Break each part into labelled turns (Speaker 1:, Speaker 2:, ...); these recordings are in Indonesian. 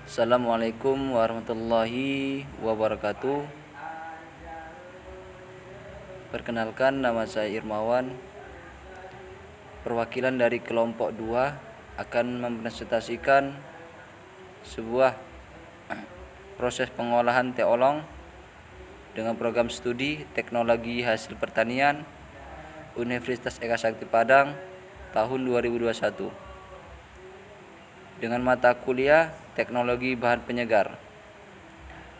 Speaker 1: Assalamualaikum warahmatullahi wabarakatuh. Perkenalkan, nama saya Irmawan. Perwakilan dari kelompok 2 akan mempresentasikan sebuah proses pengolahan teh olong dengan program studi Teknologi Hasil Pertanian Universitas Eka Sakti Padang tahun 2021 dengan mata kuliah Teknologi Bahan Penyegar,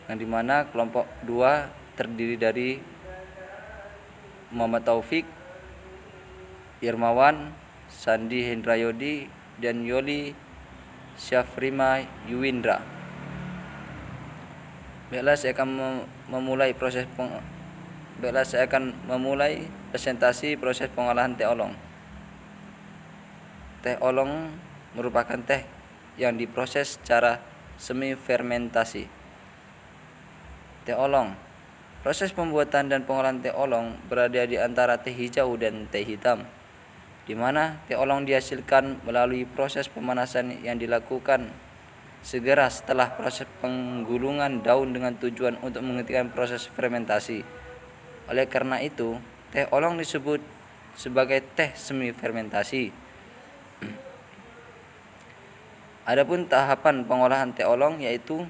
Speaker 1: yang dimana kelompok 2 terdiri dari Muhammad Taufik, Irmawan, Sandi Hendrayodi, dan Yoli Syafrima Yuwindra. Baiklah, saya akan memulai presentasi proses pengolahan teh olong. Teh olong merupakan teh yang diproses secara semi fermentasi. Teh olong. Proses pembuatan dan pengolahan teh olong berada di antara teh hijau dan teh hitam, di mana teh olong dihasilkan melalui proses pemanasan yang dilakukan segera setelah proses penggulungan daun dengan tujuan untuk menghentikan proses fermentasi. Oleh karena itu, teh olong disebut sebagai teh semi fermentasi. Adapun tahapan pengolahan teh olong yaitu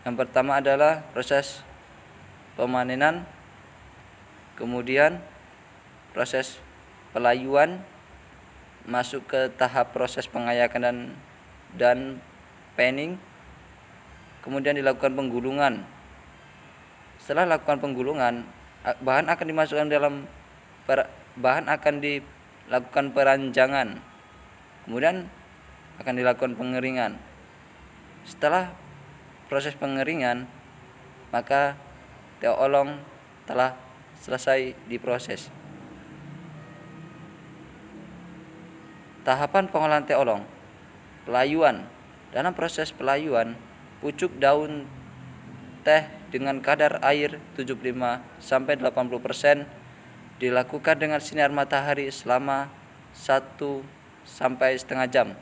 Speaker 1: yang pertama adalah proses pemanenan, kemudian proses pelayuan, masuk ke tahap proses pengayakan dan panning, kemudian dilakukan penggulungan. Setelah dilakukan penggulungan, bahan akan dilakukan peranjangan, kemudian akan dilakukan pengeringan. Setelah proses pengeringan, maka teh olong telah selesai diproses. Tahapan pengolahan teh olong. Pelayuan. Dalam proses pelayuan, pucuk daun teh dengan kadar air 75-80% dilakukan dengan sinar matahari selama 1-1,5 jam.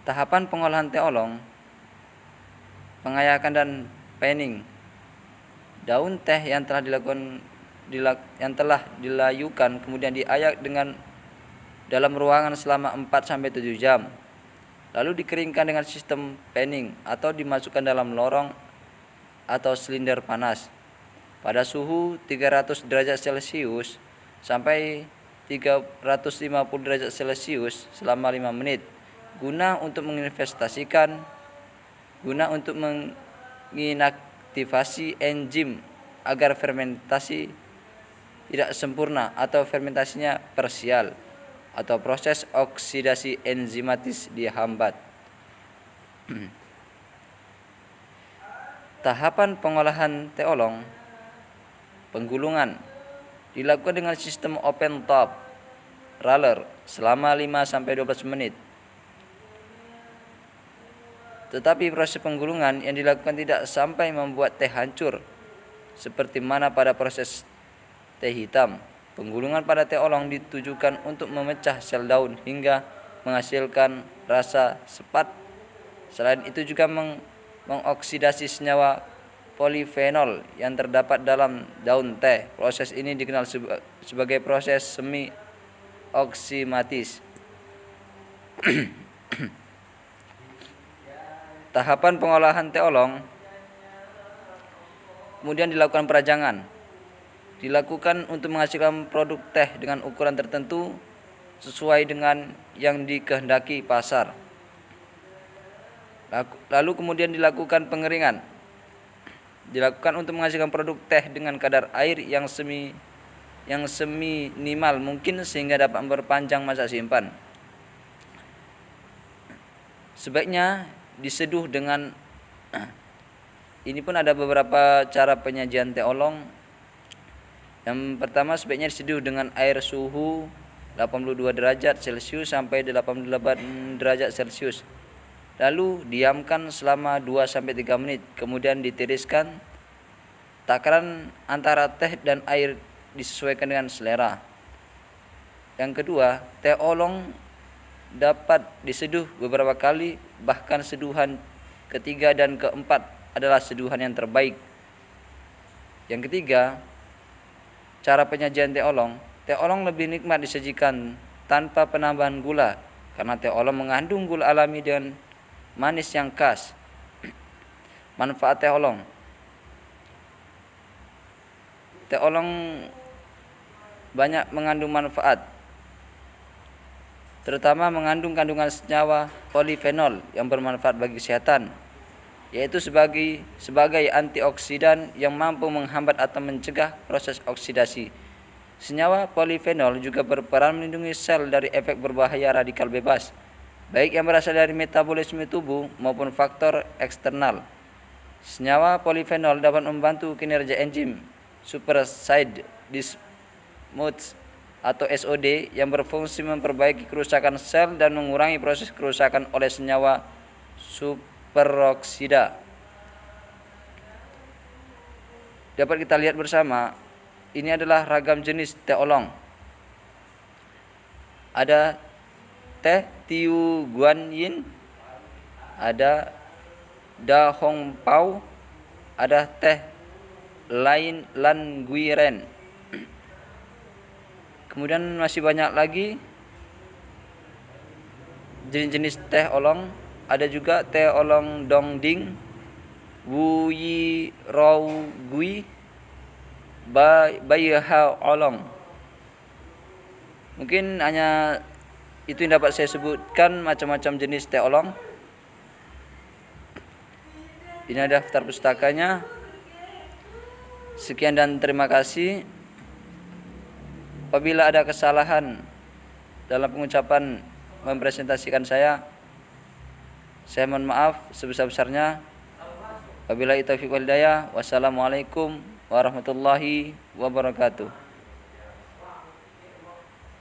Speaker 1: Tahapan pengolahan teh olong, pengayakan dan panning. Daun teh yang telah dilayukan kemudian diayak dalam ruangan selama 4-7 jam. Lalu dikeringkan dengan sistem panning atau dimasukkan dalam lorong atau silinder panas pada suhu 300 derajat Celcius sampai 350 derajat Celcius selama 5 menit guna untuk menginaktivasi enzim agar fermentasi tidak sempurna atau fermentasinya parsial atau proses oksidasi enzimatis dihambat. Tahapan pengolahan teh olong. Penggulungan dilakukan dengan sistem open top roller selama 5-12 menit. Tetapi proses penggulungan yang dilakukan tidak sampai membuat teh hancur seperti mana pada proses teh hitam. Penggulungan pada teh olong ditujukan untuk memecah sel daun hingga menghasilkan rasa sepat. Selain itu juga mengoksidasi senyawa polifenol yang terdapat dalam daun teh. Proses ini dikenal sebagai proses semi oksimatis. Tahapan pengolahan teh olong. Kemudian dilakukan perajangan. Dilakukan untuk menghasilkan produk teh dengan ukuran tertentu sesuai dengan yang dikehendaki pasar. Lalu kemudian dilakukan pengeringan. Dilakukan untuk menghasilkan produk teh dengan kadar air yang seminimal mungkin sehingga dapat memperpanjang masa simpan. Sebaiknya diseduh dengan ini pun ada beberapa cara penyajian teh olong. Yang pertama, sebaiknya diseduh dengan air suhu 82 derajat Celcius sampai 88 derajat Celcius. Lalu diamkan selama 2-3 menit, kemudian ditiriskan. Takaran antara teh dan air disesuaikan dengan selera. Yang kedua, teh olong dapat diseduh beberapa kali, bahkan seduhan ketiga dan keempat adalah seduhan yang terbaik. Yang ketiga, cara penyajian teh olong. Teh olong lebih nikmat disajikan tanpa penambahan gula, karena teh olong mengandung gula alami dan manis yang khas. Manfaat teh olong. Teh olong banyak mengandung manfaat, terutama mengandung kandungan senyawa polifenol yang bermanfaat bagi kesehatan, yaitu sebagai antioksidan yang mampu menghambat atau mencegah proses oksidasi. Senyawa polifenol juga berperan melindungi sel dari efek berbahaya radikal bebas, baik yang berasal dari metabolisme tubuh maupun faktor eksternal. Senyawa polifenol dapat membantu kinerja enzim superside dismutase atau SOD yang berfungsi memperbaiki kerusakan sel dan mengurangi proses kerusakan oleh senyawa superoksida. Dapat kita lihat bersama, ini adalah ragam jenis teh olong. Ada teh Tiu Guan Yin, ada Da Hong Pao, ada teh lain Lan Gui Ren. Kemudian masih banyak lagi jenis-jenis teh olong. Ada juga teh olong Dong Ding, Wu Yi Rou Gui, Bai Hao Olong. Mungkin hanya itu yang dapat saya sebutkan, macam-macam jenis teh olong. Ini ada daftar pustakanya. Sekian dan terima kasih. Apabila ada kesalahan dalam pengucapan mempresentasikan saya mohon maaf sebesar-besarnya. Wabillahi taufiq wal hidayah. Wassalamualaikum warahmatullahi wabarakatuh.